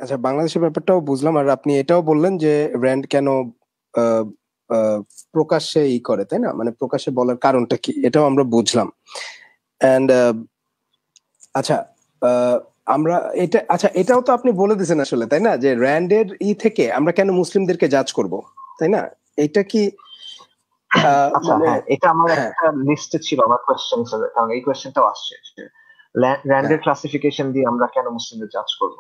আচ্ছা, বাংলাদেশের ব্যাপারটাও বুঝলাম। আর আপনি এটাও বললেন যে র্যান্ড কেন আহ, আহ, প্রকাশ্যে করে, তাই না? মানে প্রকাশ্যে বলার কারণটা কি, এটাও আমরা বুঝলাম। এন্ড আচ্ছা, আহ, আমরা আচ্ছা, এটাও তো আপনি বলে দিয়েছেন আসলে, তাই না, যে র্যান্ডের থেকে আমরা কেন মুসলিমদেরকে জাজ করব, তাই না? এটা কি আচ্ছা, মানে হ্যাঁ, এটা আমার হ্যাঁ, একটা লিস্টে ছিল আমার কোয়েশ্চেন হিসেবে, কারণ এই কোয়েশ্চেনটাও আসছে যে হ্যাঁ, র্যান্ডের ক্লাসিফিকেশন দিয়ে আমরা কেন মুসলিমদের জাজ করব।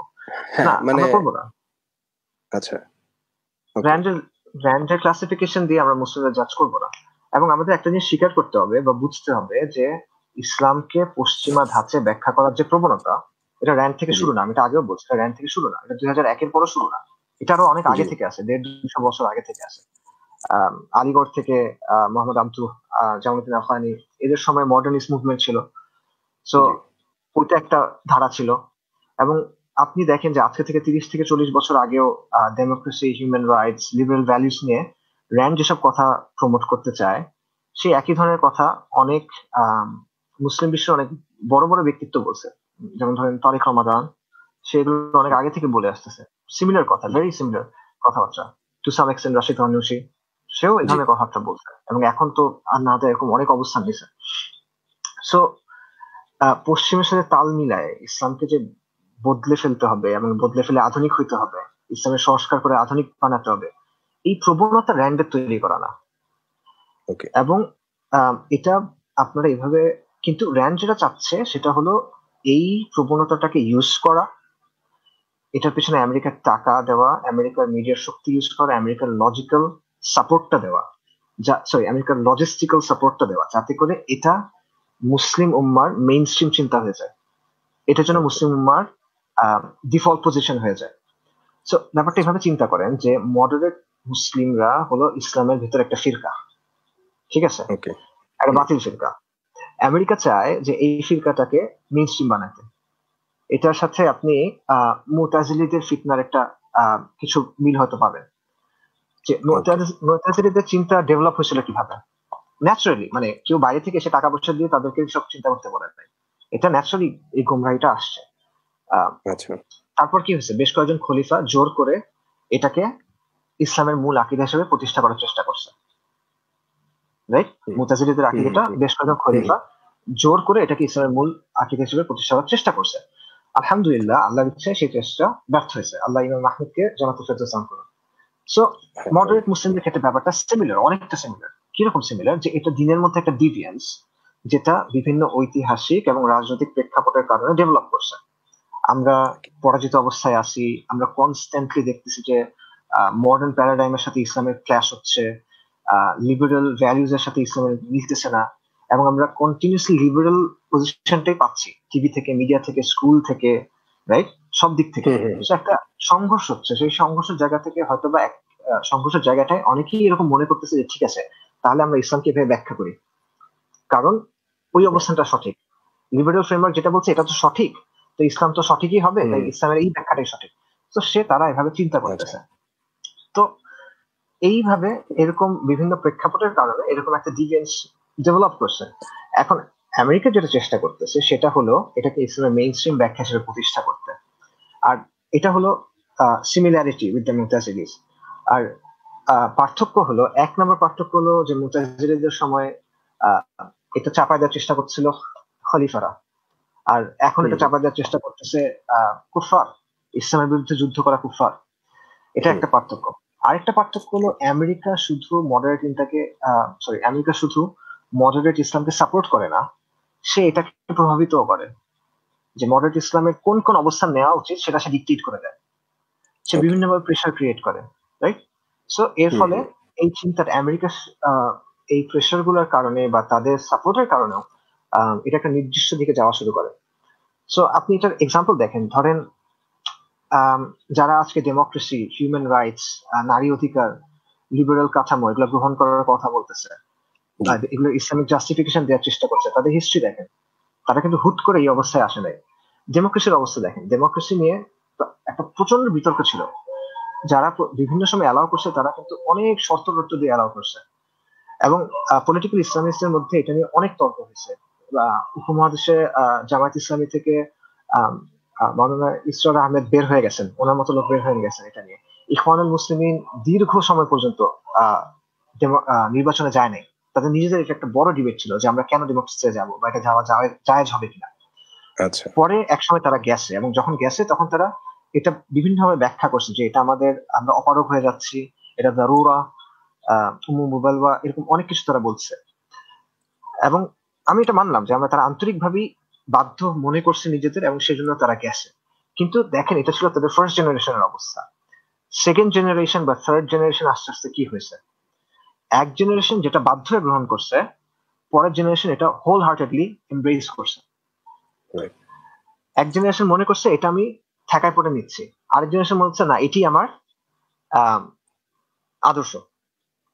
হ্যাঁ, না, মানে আমরা করবো না। আচ্ছা, ওকে, র্যান্ডের র্যান্ডের ক্লাসিফিকেশন দিয়ে আমরা মুসলিমদের জাজ করবো না। এবং আমাদের একটা জিনিস স্বীকার করতে হবে বা বুঝতে হবে যে ইসলামকে পশ্চিমা ধাঁচে ব্যাখ্যা করার যে প্রবণতা, এটা র্যান্ড থেকে জি, শুরু না। আমি এটা আগেও বলছি, এটা র্যান্ড থেকে শুরু না, এটা 2001-এর পরও শুরু না। এটা আরো অনেক জি, আগে থেকে আছে, 150-200 বছর আগে থেকে আছে। আলিগড় থেকে মোহাম্মদ আবদু, জামালউদ্দিন আফগানি, এদের সময় মডার্নিস্ট মুভমেন্ট ছিল। সো জি, ওইটা একটা ধারা ছিল। এবং আপনি দেখেন যে আজকে থেকে 30 থেকে 40 বছর আগেও democracy, human rights, liberal values নিয়ে র্যান্ড যেসব কথা প্রমোট করতে চায়, সেই একই ধরনের কথা অনেক আম, মুসলিম বিশ্বের অনেক বড় বড় ব্যক্তিত্ব বলছে। যেমন ধরেন তারেক রমাদান, সেগুলো অনেক আগে থেকে বলে আসতেছে সিমিলার কথা, ভেরি সিমিলার কথাবার্তা। টু সাম এক্সটেন্ট রাশিদ খানুশি, সেও এই জি, ধরনের কথাবার্তা বলছে, এবং এখন তো আর না এরকম অনেক অবস্থান নিছে। সো পশ্চিমের সাথে তাল মিলায় ইসলামকে যে বদলে ফেলতে হবে এবং বদলে ফেলে আধুনিক হইতে হবে, ইসলামের সংস্কার করে আধুনিক বানাতে হবে, এই প্রবণতা র্যান্ডের তৈরি করা না। ওকে, এবং এটা আপনারা এভাবে, কিন্তু র্যান্ড যেটা চাচ্ছে সেটা হলো এই প্রবণতাটাকে ইউজ করা, এটার পেছনে আমেরিকার টাকা দেওয়া, আমেরিকার মিডিয়ার শক্তি ইউজ করা, আমেরিকার লজিক্যাল সাপোর্টটা দেওয়া, আমেরিকার লজিস্টিক্যাল সাপোর্টটা দেওয়া, যাতে করে এটা মুসলিম উম্মার মেইন স্ট্রিম চিন্তা হয়ে যায়, এটা যেন ওকে, মুসলিম উম্মার ডিফল্ট পজিশন হয়ে যায়। সো ব্যাপারটা এভাবে চিন্তা করেন যে মডারেট মুসলিমরা হলো ইসলামের ভিতরে একটা ফিরকা, ঠিক আছে, ওকে, একটা বাতিল ফিরকা। আমেরিকা চায় যে এই ফিরকাটাকে মেইন স্ট্রিম বানাতে। এটার সাথে আপনি মুতাজিলিদের ফিতনার একটা কিছু মিল হয়তো পাবেন। যে ওকে, মুতাজিলিদের চিন্তা ডেভেলপ হয়েছিল কিভাবে, ন্যাচারালি, মানে কেউ বাইরে থেকে এসে টাকা পয়সা দিয়ে তাদেরকে সব চিন্তা করতে বলে নাই, এটা ন্যাচারালি এই গোমরাহিটা আসছে। আহ, আচ্ছা, তারপর কি হয়েছে, বেশ কয়েকজন খলিফা জোর করে এটাকে ইসলামের মূল আকীদা হিসেবে প্রতিষ্ঠা করার চেষ্টা করছে, রাইট? হুম, মুতাজিলিদের হুম, আকীদাটা হুম, বেশ কয়েকজন হুম, খলিফা জোর করে এটাকে ইসলামের মূল আকীদা হিসেবে প্রতিষ্ঠা করার চেষ্টা করছে। আলহামদুলিল্লাহ, আল্লাহর ইচ্ছায় সেই চেষ্টা ব্যর্থ হয়েছে। আল্লাহ ইমাম মাহমুদকে জান্নাতুল ফেরদৌস দান করুন। সো হ্যাঁ, মডারেট মুসলিমদের ক্ষেত্রে ব্যাপারটা সিমিলার, অনেকটা সিমিলার। কিরকম সিমিলার, যে এটা দিনের মধ্যে একটা ডিভিয়েন্স, যেটা বিভিন্ন ঐতিহাসিক এবং রাজনৈতিক প্রেক্ষাপটের কারণে ডেভেলপ করছে। আমরা পরাজিত অবস্থায় আছি, আমরা কনস্ট্যান্টলি দেখতেছি যে মডার্ন প্যারাডাইমের সাথে ইসলামের ক্ল্যাশ হচ্ছে, লিবারেল ভ্যালুজ এর সাথে ইসলামের মিলতেছে না, এবং আমরা কন্টিনিউসলি লিবারেল পজিশনটাই পাচ্ছি টিভি থেকে, মিডিয়া থেকে, স্কুল থেকে, রাইট, সব দিক থেকে। হুম, হুম, So একটা সংঘর্ষ হচ্ছে, সেই সংঘর্ষের জায়গা থেকে হয়তোবা সংঘর্ষের জায়গাটায় অনেকেই এরকম মনে করতেছে যে ঠিক আছে, তাহলে আমরা ইসলামকে এভাবে ব্যাখ্যা করি, কারণ ওই অবস্থানটা সঠিক। লিবারেল ফ্রেমওয়ার্ক যেটা বলছে এটা তো সঠিক, তো ইসলাম তো সঠিকই হবে, তাই হুম, ইসলামের এই ব্যাখ্যাটাই সঠিক। তো তারা এভাবে চিন্তা আচ্ছা, করতেছে। তো এইভাবে এরকম বিভিন্ন প্রেক্ষাপটের কারণে এরকম একটা ডিভিয়েন্স ডেভেলপ করছে। এখন আমেরিকা যেটা চেষ্টা করতেছে সেটা হলো এটাকে ইসলামের মেইন স্ট্রিম ব্যাখ্যা হিসেবে প্রতিষ্ঠা করতে। আর এটা হলো সিমিলারিটি উইথ দ্য মুতাজিলিস। আর পার্থক্য হলো, 1 নম্বর পার্থক্য হলো যে মুতাজিলিদের সময় আহ, এটা চাপায় দেওয়ার চেষ্টা করছিল খলিফারা, আর এখন হুম, এটা হুম, চাপা দেওয়ার চেষ্টা করতেছে কুফার, ইসলামের বিরুদ্ধে যুদ্ধ করা কুফার। এটা হুম, একটা পার্থক্য। আরেকটা পার্থক্য হলো আমেরিকা শুধু মডারেট ইনটাকে, আমেরিকা শুধু মডারেট ইসলামকে সাপোর্ট করে না, সে এটাকে প্রভাবিতও করে। যে মডারেট ইসলামের কোন কোন অবস্থান নেওয়া উচিত সেটা সে ডিকটেট করে দেয়, সে ওকে, বিভিন্নভাবে প্রেশার ক্রিয়েট করে, রাইট? সো এর হুম, ফলে হুম, এই চিন্তার আমেরিকা, এই প্রেশার গুলোর কারণে বা তাদের সাপোর্টের কারণেও এটা একটা নির্দিষ্ট দিকে যাওয়া শুরু করে। সো আপনি এটার এক্সাম্পল দেখেন, ধরেন আম, যারা আজকে ডেমোক্রেসি, হিউম্যান রাইটস, নারী অধিকার, লিবারেল কাঠামো এগুলো গ্রহণ করার কথা বলতেছে, জি, এগুলো ইসলামিক জাস্টিফিকেশন দেওয়ার চেষ্টা করছে, তাদের হিস্ট্রি দেখেন, তারা কিন্তু হুট করে এই অবস্থায় আসে নাই। ডেমোক্রেসির অবস্থা দেখেন, ডেমোক্রেসি নিয়ে একটা প্রচন্ড বিতর্ক ছিল। যারা বিভিন্ন সময় অ্যালাউ করছে তারা কিন্তু অনেক শর্ত টর্ত দিয়ে অ্যালাউ করছে, এবং পলিটিক্যাল ইসলামিস্টদের মধ্যে এটা নিয়ে অনেক তর্ক হয়েছে। উপমহাদেশে জামায়াত ইসলামী থেকে মাওলানা ইসরার আহমেদ বের হয়ে গেছেন, ওনার মতো লোক বের হয়ে গেছেন এটা নিয়ে। ইখওয়ানুল মুসলিমিন দীর্ঘ সময় পর্যন্ত নির্বাচনে যায় নাই। তাদের নিজেদের এটা একটা বড় ডিবেট ছিল যে আমরা কেন ডেমোক্রেসিতে যাবো বা এটা যাওয়া জায়েজ হবে কিনা। আচ্ছা, পরে একসময় তারা গেছে, এবং যখন গেছে তখন তারা এটা বিভিন্নভাবে ব্যাখ্যা করছে যে এটা আমরা অপারগ হয়ে যাচ্ছি, এটা দারুরা, মুবালবা, এরকম অনেক কিছু তারা বলছে। এবং আমি এটা মানলাম যে তারা আন্তরিকভাবেই বাধ্য মনে করছে নিজেদের, এবং সেজন্য তারা গেছে। কিন্তু দেখেন, এটা ছিল তাদের ফার্স্ট জেনারেশনের অবস্থা। সেকেন্ড জেনারেশন বা থার্ড জেনারেশন আস্তে আস্তে কি হয়েছে, এক জেনারেশন যেটা বাধ্য হয়ে গ্রহণ করছে, পরের জেনারেশন এটা হোল হার্টেডলি এমব্রেস করছে। right. এক জেনারেশন মনে করছে এটা আমি ঠেকায় পড়ে নিচ্ছি, আরেক জেনারেশন মনে হচ্ছে না এটি আমার আদর্শ,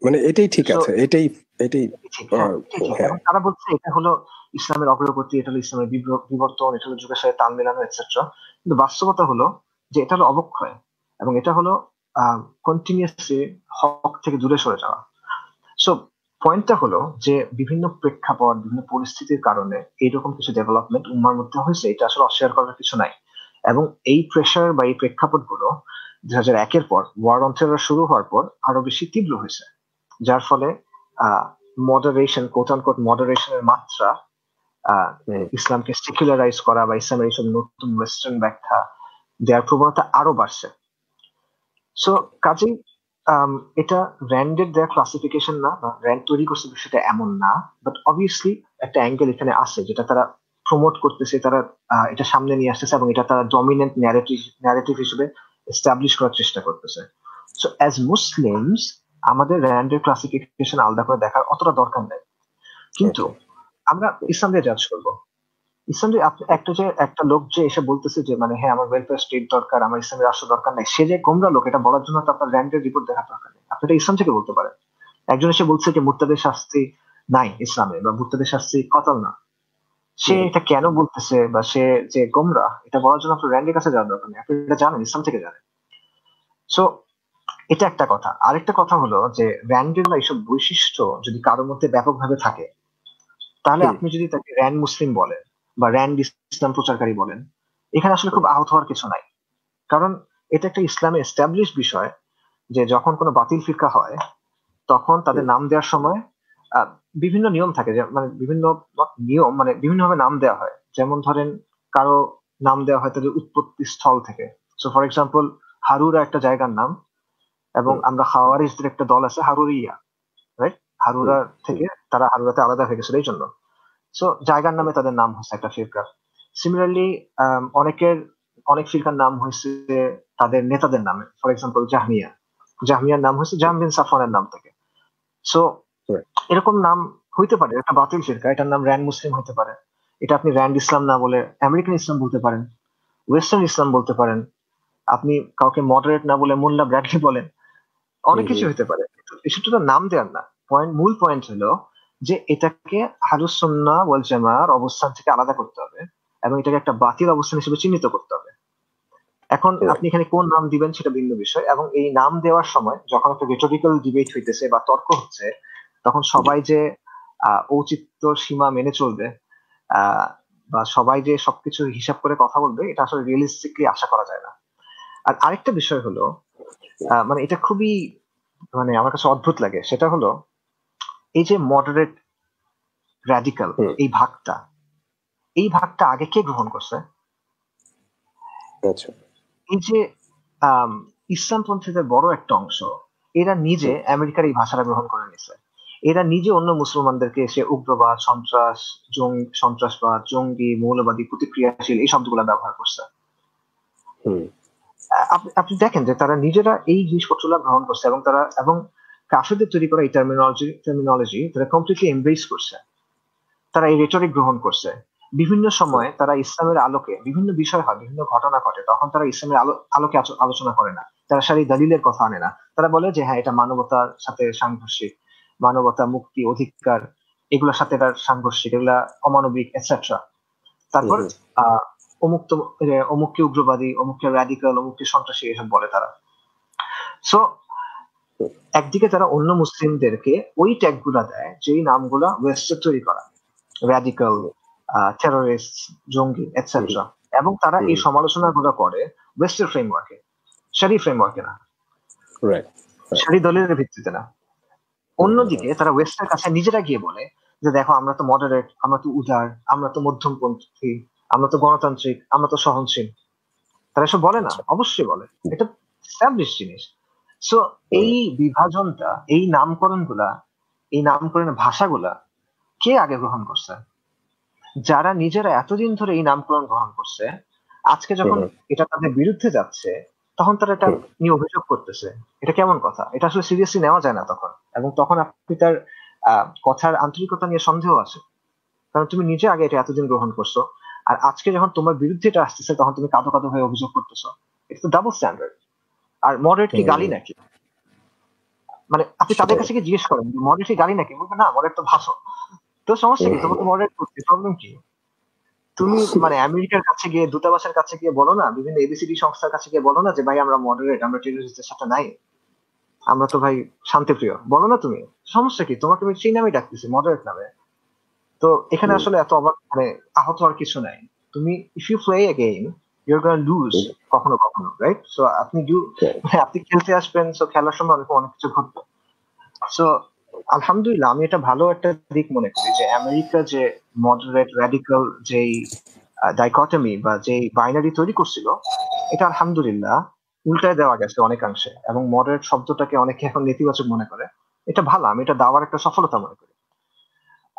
মানে এটাই ঠিক So, আছে, এটাই এটাই ঠিক, হ্যাঁ, ঠিক। এবং তারা বলছে এটা হলো ইসলামের অগ্রগতি, এটা হলো ইসলামের বিবর্তন, এটা হলো যুগের সাথে তাল মেলানো, এটসেট্রা। কিন্তু বাস্তবতা হলো যে এটা হলো অবক্ষয়, এবং এটা হলো কন্টিনিউয়াসলি হক থেকে দূরে সরে যাওয়া। সো পয়েন্টটা হলো যে বিভিন্ন প্রেক্ষাপট, বিভিন্ন পরিস্থিতির কারণে এইরকম কিছু ডেভেলপমেন্ট উম্মার মধ্যে হয়েছে, এটা আসলে অস্বীকার করার কিছু নাই। এবং এই প্রেশার বা এই প্রেক্ষাপট গুলো 2001-এর পর, ওয়ার অন টেরর শুরু হওয়ার পর আরো বেশি তীব্র হয়েছে, যার ফলে মডারেশন, কোট আনকোট মডারেশনের মাত্রা, ইসলামকে সেকুলারাইজ করা বা ইসলামের এইসব নতুন ওয়েস্টার্ন ব্যাখ্যা দেওয়ার প্রবণতা আরো বাড়ছে। সো কাজেই এটা র্যান্ডের দেওয়া ক্লাসিফিকেশন না, বা র্যান্ড তৈরি করছে বিষয়টা এমন না, বাট অবভিয়াসলি একটা অ্যাঙ্গেল এখানে আছে যেটা তারা প্রমোট করতেছে, তারা এটা সামনে নিয়ে আসতেছে, এবং এটা তারা ডমিনেন্ট ন্যারেটিভ হিসেবে এস্টাবলিশ করার চেষ্টা করতেছে। সো অ্যাজ মুসলিমস আমাদের র্যান্ডের ক্লাসিফিকেশন আলাদা করে দেখার অতটা দরকার নেই, কিন্তু আমরা ইসলাম দিয়ে জাজ করবো। ইসলাম দিয়ে একটা লোক যে এসে বলতেছে যে হ্যাঁ আমার ওয়েলফেয়ার স্টেট দরকার, আমার ইসলামের রাষ্ট্র দরকার নাই, সে যে গোমরা লোক এটা বলার জন্য তো আপনার র্যান্ডের রিপোর্ট দেখার দরকার নেই, আপনি এটা ইসলাম থেকে বলতে পারেন। একজন এসে বলছে যে মুর্তাদের শাস্তি নাই ইসলামে, বা মুর্তাদের শাস্তি কতল না, সে এটা কেন বলতেছে, বা সে যে গোমরা, এটা বলার জন্য আপনার র্যান্ডের কাছে যাওয়ার দরকার নেই, আপনি এটা জানেন, ইসলাম থেকে জানেন। সো এটা একটা কথা। আরেকটা কথা হলো যে র্যান্ডের বা এইসব বৈশিষ্ট্য যদি কারোর মধ্যে ব্যাপকভাবে থাকে, তাহলে আপনি যদি তাকে র্যান্ড মুসলিম বলেন বা র্যান্ড ইসলাম প্রচারকারী বলেন, এখানে আসলে খুব আহত হওয়ার কিছু নাই। কারণ এটা একটা ইসলামে এস্টাবলিশ বিষয় যে যখন কোনো বাতিল ফিরকা হয়, তখন তাদের নাম দেওয়ার সময় বিভিন্ন নিয়ম থাকে, যে বিভিন্ন নিয়ম, বিভিন্নভাবে নাম দেওয়া হয়। যেমন ধরেন, কারো নাম দেওয়া হয় তাদের উৎপত্তি স্থল থেকে। সো ফর এক্সাম্পল, হারুরা একটা জায়গার নাম, এবং আমরা খাওয়ারিজদের একটা দল আছে হারুরিয়া, রাইট? হারুরা থেকে তারা হারুরাতে আলাদা হয়ে গেছিল এই জন্য। সো জায়গার নামে তাদের নাম হচ্ছে একটা ফিরকা। সিমিলারলি অনেক ফিরকার নাম হয়েছে তাদের নেতাদের নামে। ফর এক্সাম্পল জাহমিয়ার নাম হয়েছে জাহাম বিন সাফওয়ানের নাম থেকে। সো এরকম নাম হইতে পারে, একটা বাতিল ফিরকা, এটার নাম র্যান্ড মুসলিম হতে পারে। এটা আপনি র্যান্ড ইসলাম না বলে আমেরিকান ইসলাম বলতে পারেন, ওয়েস্টার্ন ইসলাম বলতে পারেন, আপনি কাউকে মডারেট না বলে মোল্লা ব্র্যাডলি বলেন, অনেক কিছু হতে পারে। এসব তো নাম দেওয়ার না, মূল পয়েন্ট হলো যে এটাকে আহলুস সুন্নাহ ওয়াল জামাআর অবস্থান থেকে আলাদা করতে হবে, এবং এটাকে একটা বাতিল অবস্থান হিসেবে চিহ্নিত করতে হবে। এখন আপনি এখানে কোন নাম দিবেন সেটা ভিন্ন বিষয়, এবং এই নাম দেওয়ার সময় যখন একটা রেটরিক্যাল ডিবেট হইতেছে বা তর্ক হচ্ছে, তখন সবাই যে ঔচিত্য সীমা মেনে চলবে, বা সবাই যে সবকিছু হিসাব করে কথা বলবে, এটা আসলে রিয়েলিস্টিকলি আশা করা যায় না। আর আরেকটা বিষয় হলো, এটা খুবই আমার কাছে অদ্ভুত লাগে, সেটা হলো এই যে মডারেট র্যাডিক্যাল এই ভাগটা আগে কে গ্রহণ করছে? এই যে ইসলামপন্থীদের বড় একটা অংশ, এরা নিজে আমেরিকার এই ভাষাটা গ্রহণ করে নিছে। এরা নিজে অন্য মুসলমানদেরকে এসে উগ্রবাদ, সন্ত্রাসবাদ, জঙ্গি, মৌলবাদী, প্রতিক্রিয়াশীল এই শব্দগুলো ব্যবহার করছে। আপনি দেখেন যে তারা নিজেরা এই জিনিসপত্রগুলো গ্রহণ করছে, এবং কাফেরদের তৈরি করা এই টার্মিনোলজি তারা কমপ্লিটলি এমব্রেস করছে। তারা এই রেটরিক গ্রহণ করছে। বিভিন্ন সময় তারা ইসলামের আলোকে বিভিন্ন বিষয় হয়, বিভিন্ন ঘটনা ঘটে, তখন তারা ইসলামের আলোকে আলোচনা করে না, তারা সারি দলিলের কথা আনে না। তারা বলে যে হ্যাঁ এটা মানবতার সাথে সাংঘর্ষিক, মানবতা, মুক্তি, অধিকার, এগুলোর সাথে এটা সাংঘর্ষিক, এগুলা অমানবিক, এটসেট্রা। তারপর অমুককে উগ্রবাদী, অমুককে র্যাডিক্যাল, অমুককে সন্ত্রাসী, এসব বলে তারা। সো একদিকে তারা অন্য মুসলিমদেরকে ওই ট্যাগ গুলা দেয় যেই নামগুলা ওয়েস্টে তৈরি করা, র্যাডিক্যাল, টেররিস্ট, জঙ্গি, এটসেট্রা। এবং তারা এই সমালোচনাগুলো করে ওয়েস্টের ফ্রেমওয়ার্কে, শারি ফ্রেমওয়ার্কে না, শারি দলিলের ভিত্তিতে না। অন্যদিকে তারা ওয়েস্টের কাছে নিজেরা গিয়ে বলে যে দেখো আমরা তো মডারেট, আমরা তো উদার, আমরা তো মধ্যমপন্থী, আমরা তো গণতান্ত্রিক, আমরা তো সহনশীল। তারা এসব বলে না? অবশ্যই বলে, এটা এস্টাবলিশ জিনিস। সো এই বিভাজনটা, এই নামকরণগুলা, এই নামকরণের ভাষাগুলা কে আগে গ্রহণ করছে? যারা নিজেরা এতদিন ধরে এই নামকরণ গ্রহণ করছে, আজকে যখন এটা তাদের বিরুদ্ধে যাচ্ছে তখন তারা এটা নিয়ে অভিযোগ করতেছে। এটা কেমন কথা? এটা আসলে সিরিয়াসলি নেওয়া যায় না তখন। এবং তখন আপনি তার কথার আন্তরিকতা নিয়ে সন্দেহ আছে, কারণ তুমি নিজে আগে এটা এতদিন গ্রহণ করছো, আর আজকে যখন তোমার বিরুদ্ধে এটা আসতেছে তখন তুমি কাঁদো কাঁদো হয়ে অভিযোগ করতেছো। এটা তো ডাবল স্ট্যান্ডার্ড। আর মডারেট কি গালি নাকি? মানে আপনি তাদের কাছে গিয়ে জিজ্ঞেস করেন মডারেট কি গালি নাকি, বলবে না মডারেট তো ভাষণ। তো সমস্যা কি? তোমাকে মডারেট করতে প্রবলেম কি? তুমি মানে আমেরিকার কাছে গিয়ে, দূতাবাসের কাছে গিয়ে বলো না, বিভিন্ন এবিসিডি সংস্থার কাছে গিয়ে বলো না যে ভাই আমরা মডারেট, আমরা টেররিস্টদের সাথে নাই, আমরা তো ভাই শান্তিপ্রিয়, বলো না তুমি। সমস্যা কি? তোমাকে আমি সেই নামে ডাকতেছি, মডারেট নামে। তো এখানে আসলে এত অবাক মানে আহত হওয়ার কিছু নাই। তুমি if you play a game you are gonna lose কখনো কখনো, রাইট? সো আপনি খেলতে আসবেন, সো খেলার সময় অনেক কিছু ঘটবে। সো আলহামদুলিল্লাহ আমি এটা ভালো একটা দিক মনে করি যে আমেরিকা যে মডারেট র্যাডিক্যাল যেই ডাইকটমি বা যেই বাইনারি তৈরি করছিল, এটা আলহামদুলিল্লাহ উল্টায় দেওয়া গেছে অনেকাংশে, এবং মডারেট শব্দটাকে অনেকে এখন নেতিবাচক মনে করে। এটা ভালো, আমি এটা দাওয়ার একটা সফলতা মনে করি।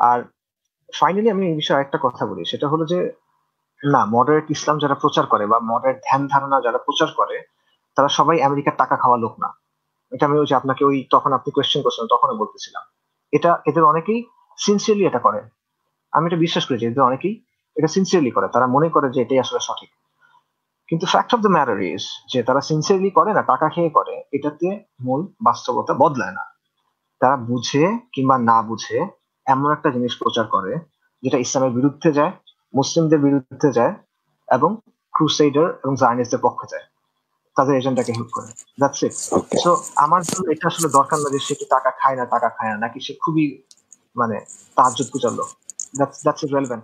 আর ফাইনালি আমি এই বিষয়ে একটা কথা বলি, সেটা হলো যে না, মডারেট ইসলাম যারা প্রচার করে বা মডারেট ধ্যান ধারণা যারা প্রচার করে তারা সবাই আমেরিকার টাকা খাওয়া লোক না। এটা আমি ওই যে আপনাকে ওই তখন আপনি কোয়েশ্চেন করছেন তখনও বলতেছিলাম, এটা এদের অনেকেই সিনসিয়ারলি এটা করে। আমি এটা বিশ্বাস করি যে এদের অনেকেই এটা সিনসিয়ারলি করে, তারা মনে করে যে এটাই আসলে সঠিক। কিন্তু fact of the matter is যে তারা সিনসিয়ারলি করে না, টাকা খেয়ে করে, এটাতে মূল বাস্তবতা বদলায় না। তারা বুঝে কিংবা না বুঝে এমন একটা জিনিস প্রচার করে যেটা ইসলামের বিরুদ্ধে যায়, মুসলিমদের বিরুদ্ধে যায়, এবং ক্রুসেডার এবং জায়নিস্টদের পক্ষে যায়, তাদের এজেন্ডাকে হেল্প করে। That's it. সো আমার জন্য এটা আসলে দরকার না যে সে কি টাকা খায় না, নাকি সে খুবই মানে তাহাজ্জুদ পূজার লোক। That's irrelevant.